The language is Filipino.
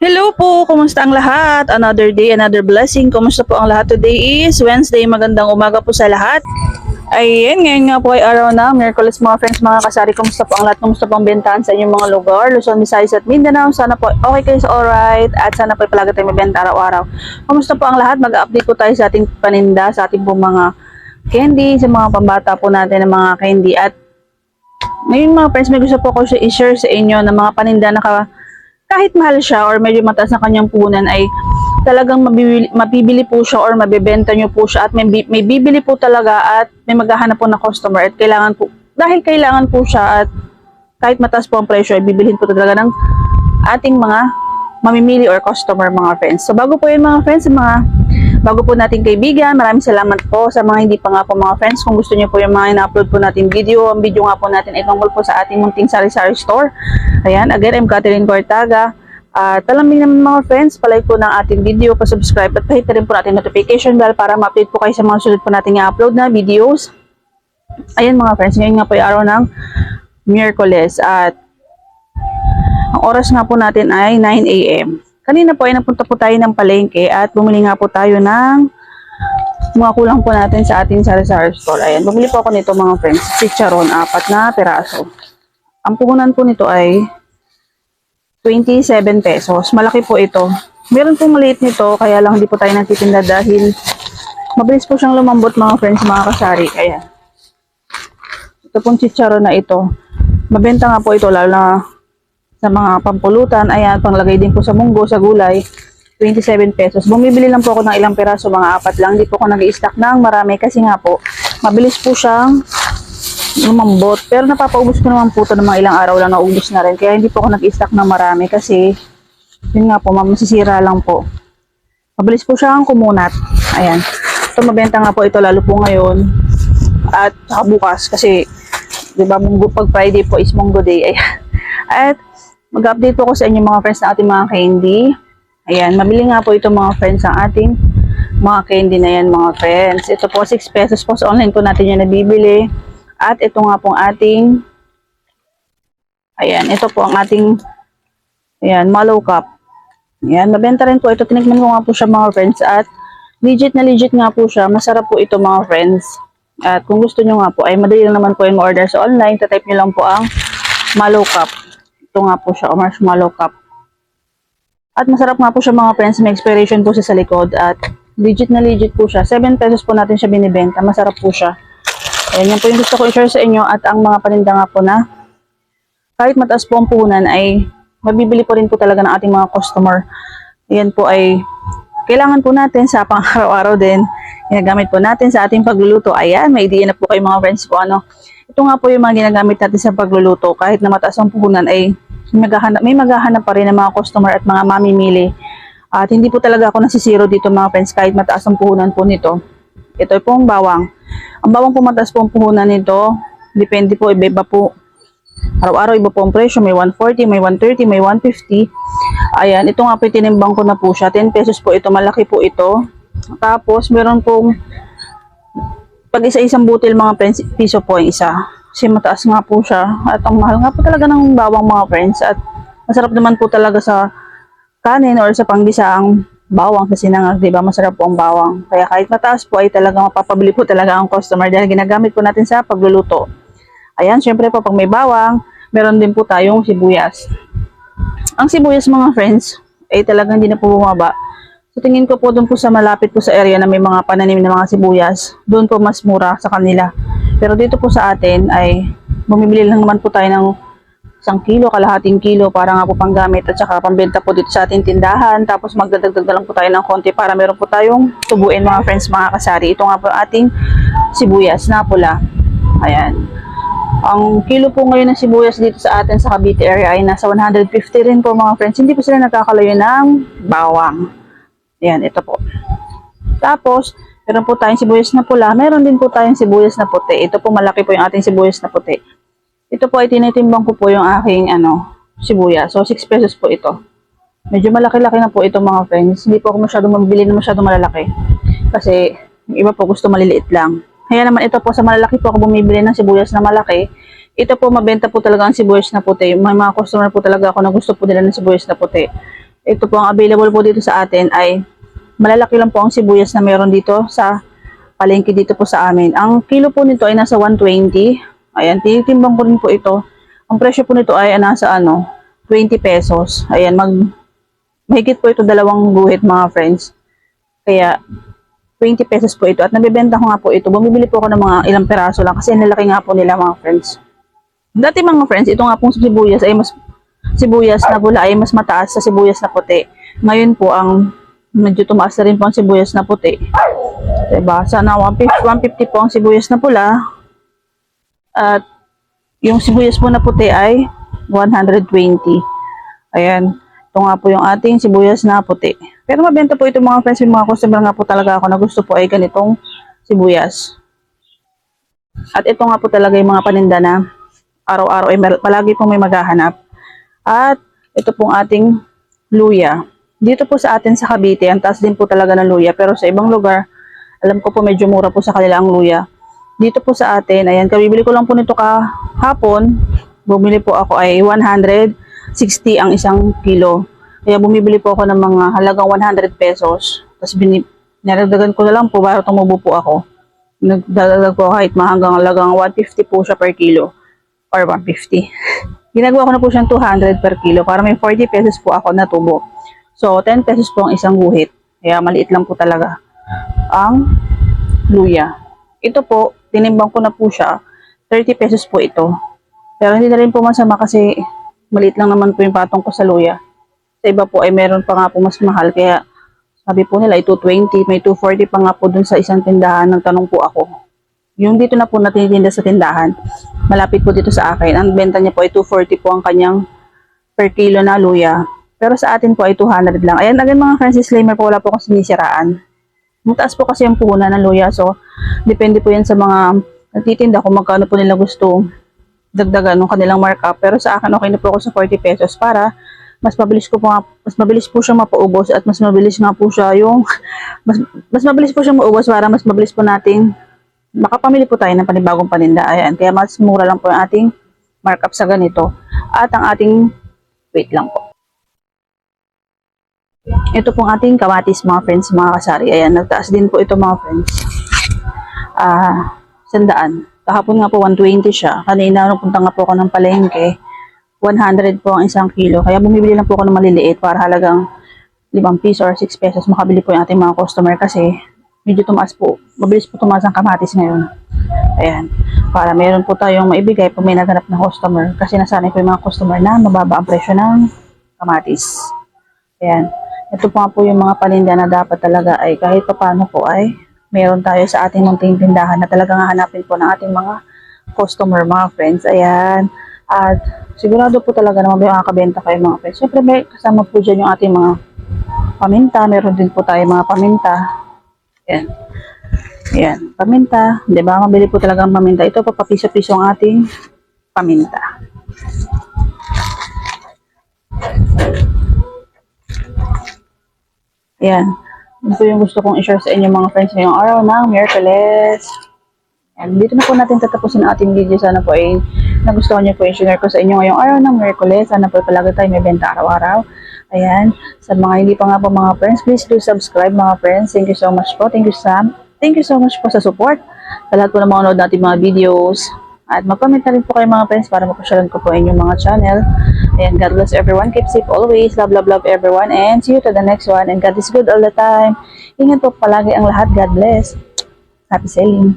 Hello po, kumusta ang lahat? Another day, another blessing. Kumusta po ang lahat? Today is Wednesday. Magandang umaga po sa lahat. Ayan, ngayon nga po ay araw na Miyerkules mga friends, mga kasari. Kumusta po ang lahat? Kumusta po ang bentahan sa inyong mga lugar? Luzon, Visayas at Mindanao. Sana po okay kayo sa alright at sana po palagi tayo mabenta araw-araw. Kumusta po ang lahat? Mag-update po tayo sa ating paninda, sa ating po mga candy, sa mga pambata po natin ng mga candy. At ngayon mga friends, may gusto po ko i-share sa inyo ng mga paninda na kahit mahal siya or medyo mataas na kanyang punan ay talagang mabibili po siya or mabebenta nyo po siya at may bibili po talaga at may maghahanap po na customer at kailangan po, dahil kailangan po siya at kahit mataas po ang presyo ay bibilhin po talaga ng ating mga mamimili or customer mga friends. So bago po yun mga friends, bago po nating kaibigan, maraming salamat po sa mga hindi pa nga po mga friends. Kung gusto niyo po yung mga ina-upload po natin video, ang video nga po natin ay tungkol po sa ating munting sari-sari store. Ayan, again, I'm Catherine Cortaga. Talamin naman mga friends, palike po ng ating video, pa-subscribe at pahit rin po natin notification bell para ma-update po kayo sa mga sunod po natin i-upload na videos. Ayan mga friends, ngayon nga po yung araw ng Miyerkules at ang oras nga po natin ay 9 a.m. Kanina po ay napunta po tayo ng palengke at bumili nga po tayo ng mga kulang po natin sa ating sari-sari store. Ayan, bumili po ako nito mga friends, chicharon, 4 na piraso. Ang puhunan po nito ay 27 pesos. Malaki po ito. Meron pong maliit nito, kaya lang hindi po tayo nagtitinda dahil mabilis po siyang lumambot mga friends, mga kasari. Ayan. Ito pong chicharon na ito. Mabenta nga po ito lalo na sa mga pampulutan. Ayan, panglagay din po sa munggo, sa gulay. 27 pesos. Bumibili lang po ako ng ilang piraso, mga 4 lang. Hindi po ako nag-i-stock ng marami kasi nga po, mabilis po siyang lumambot. Pero napapaubos ko naman po ito ng mga ilang araw lang, naubos na rin. Kaya hindi po ako nag-i-stock ng marami kasi yun nga po, masisira lang po. Mabilis po siyang kumunat. Ayan. Ito mabenta nga po ito lalo po ngayon at saka bukas kasi diba munggo, pag Friday po is munggo day. Ayan. At mag-update po ako sa inyo mga friends na ating mga candy. Ayan, mabili nga po ito mga friends ang ating mga candy na yan mga friends. Ito po 6 pesos po sa online po natin yan nabibili. At ito nga po ang ating, ayan, ito po ang ating, ayan, mallow cup. Ayan, mabenta rin po ito. Tinikman ko nga po siya mga friends at legit na legit nga po siya. Masarap po ito mga friends. At kung gusto nyo nga po ay madali lang naman po yung order sa online. Tatype nyo lang po ang mallow cup. Ito nga po siya, o marshmallow cup. At masarap nga po siya mga friends. May expiration po siya sa likod. At legit na legit po siya. 7 pesos po natin siya binibenta. Masarap po siya. Ayan, yan po yung gusto ko i-share sa inyo. At ang mga paninda nga po na kahit mataas po ang puhunan ay mabibili po rin po talaga ng ating mga customer. Ayan po ay kailangan po natin sa pang-araw-araw din. Ginagamit po natin sa ating pagluluto. Ayan, may idea na po kayo mga friends po. Ito nga po yung mga ginagamit natin sa pagluluto. Kahit na mataas ang puhunan ay may maghahanap pa rin ng mga customer at mga mamimili. At hindi po talaga ako nasisiro dito mga friends kahit mataas ang puhunan po nito. Ito po ang bawang. Ang bawang po mataas po ang puhunan nito. Depende po, iba po. Araw-araw iba po ang presyo. May 140, may 130, may 150. Ayan, ito nga po tinimbang ko na po siya. 10 pesos po ito. Malaki po ito. Tapos meron pong pag isa-isang butil mga friends, piso po ang isa. Kasi mataas nga po siya. At ang mahal nga po talaga ng bawang mga friends. At masarap naman po talaga sa kanin or sa panggisa ang bawang sa sinangag, diba? Masarap po ang bawang. Kaya kahit mataas po ay talaga mapapabili po talaga ang customer dahil ginagamit po natin sa pagluluto. Ayan, syempre po pag may bawang, meron din po tayong sibuyas. Ang sibuyas mga friends ay talagang hindi na po bumaba. So tingin ko po doon po sa malapit po sa area na may mga pananim na mga sibuyas, doon po mas mura sa kanila. Pero dito po sa atin ay bumibili lang naman po tayo ng 1 kilo, kalahating kilo para nga po panggamit at saka pambenta po dito sa ating tindahan. Tapos magdadagdag na lang po tayo ng konti para meron po tayong tubuin mga friends, mga kasari. Ito nga po ating sibuyas na pula. Ayan. Ang kilo po ngayon ng sibuyas dito sa atin sa Cavite area ay nasa 150 rin po mga friends. Hindi po sila nagkakalayo ng bawang. Ayan, ito po. Tapos, meron po tayong sibuyas na pula. Meron din po tayong sibuyas na puti. Ito po malaki po yung ating sibuyas na puti. Ito po ay tinitimbang ko po yung aking sibuyas. So, 6 pesos po ito. Medyo malaki-laki na po ito mga friends. Hindi po ako masyadong mabili na masyadong malalaki. Kasi, yung iba po gusto maliliit lang. Kaya naman ito po sa malalaki po ako bumibili ng sibuyas na malaki. Ito po mabenta po talaga ang sibuyas na puti. May mga customer po talaga ako na gusto po nila ng sibuyas na puti. Ito po ang available po dito sa atin ay malalaki lang po ang sibuyas na meron dito sa palengke dito po sa amin. Ang kilo po nito ay nasa 120. Ayan, tinitimbang ko rin po ito. Ang presyo po nito ay nasa 20 pesos. Ayan, mahigit po ito dalawang guhit mga friends. Kaya 20 pesos po ito. At nabibenta ko nga po ito. Bumibili po ako ng mga ilang peraso lang kasi nilalaki nga po nila mga friends. Dati mga friends, ito nga pong sibuyas na pula ay mas mataas sa sibuyas na puti. Ngayon po ang medyo tumaas na rin po ang sibuyas na puti. Diba? Sana 150 po ang sibuyas na pula. At yung sibuyas po na puti ay 120. Ayan. Ito nga po yung ating sibuyas na puti. Pero mabenta po ito mga friends. Yung mga customer nga po talaga ako na gusto po ay ganitong sibuyas. At ito nga po talaga yung mga paninda na araw-araw ay palagi pong may maghahanap. At ito pong ating luya. Dito po sa atin sa Cavite, ang taas din po talaga ng luya. Pero sa ibang lugar, alam ko po medyo mura po sa kanila ang luya. Dito po sa atin, ayan, kabibili ko lang po nito kahapon. Bumili po ako ay 160 ang isang kilo. Kaya bumibili po ako ng mga halagang 100 pesos. Tapos naragdagan ko na lang po para tumubo po ako. Nagdadagdag po kahit hanggang halagang 150 po siya per kilo. Or 150. Ginagawa ko na po siyang 200 per kilo para may 40 pesos po ako na tubo. So, 10 pesos po ang isang guhit. Kaya maliit lang po talaga ang luya. Ito po, tinimbang ko na po siya. 30 pesos po ito. Pero hindi na rin po masama kasi maliit lang naman po yung patong ko sa luya. Sa iba po ay meron pa nga po mas mahal. Kaya sabi po nila ay 220, may 240 pa nga po dun sa isang tindahan. Nagtanong po ako. Yung dito na po natitinda sa tindahan, malapit po dito sa akin. Ang benta niya po ay 240 po ang kanyang per kilo na luya. Pero sa atin po ay 200 lang. Ayan, again mga friends, disclaimer po, wala po akong sinisiraan. Mataas po kasi ang puhunan ng luya. So, depende po yan sa mga nagtitinda kung magkano po nila gusto dagdagan ng kanilang markup. Pero sa akin, okay na po ako sa 40 pesos para mas mabilis po siyang mapaubos at mas mabilis nga po siya yung mas mabilis po siyang maubos para mas mabilis po nating makapamili po tayo ng panibagong paninda. Ayan, kaya mas mura lang po yung ating markup sa ganito. At ang ating, wait lang po. Ito pong ating kamatis mga friends, mga kasari. Ayan, nagtaas din po ito mga friends. 100. Kahapon nga po 120 siya. Kanina nung punta nga po ako ng palengke, 100 po ang isang kilo. Kaya bumibili lang po ako ng maliliit para halagang 5 piso or 6 pesos makabili po yung ating mga customer kasi medyo tumaas po. Mabilis po tumaas ang kamatis ngayon. Ayan. Para meron po tayong maibigay pag may naganap na customer. Kasi nasanay po yung mga customer na mababa ang presyo ng kamatis. Ayan. Ito pa po yung mga paninda na dapat talaga ay kahit paano po ay meron tayo sa ating munting tindahan na talagang hahanapin po ng ating mga customer, mga friends. Ayan. At sigurado po talaga na makakabenta kayo mga friends. Siyempre may kasama po dyan yung ating mga paminta. Meron din po tayo mga paminta. Ayan. Ayan. Paminta. Diba? Mabili po talaga ang paminta. Ito po papiso-piso ang ating paminta. Ayan. Ito yung gusto kong i-share sa inyo mga friends ngayong araw ng Miyerkules. And dito na po natin tatapusin ang ating video. Sana po ay nagustuhan niyo po yung share ko sa inyo ngayong araw ng Miyerkules. Sana po palagi tayo may benta araw-araw. Ayan. Sa mga hindi pa nga po mga friends, please do subscribe mga friends. Thank you so much po. Thank you so much po sa support. Sa lahat po na mga nanood natin mga videos. At mag-comment na rin po kayo mga friends para mapasyalan ko po inyong mga channel. And God bless everyone. Keep safe always. Love, love, love everyone. And see you to the next one. And God is good all the time. Ingat po palagi ang lahat. God bless. Happy sailing.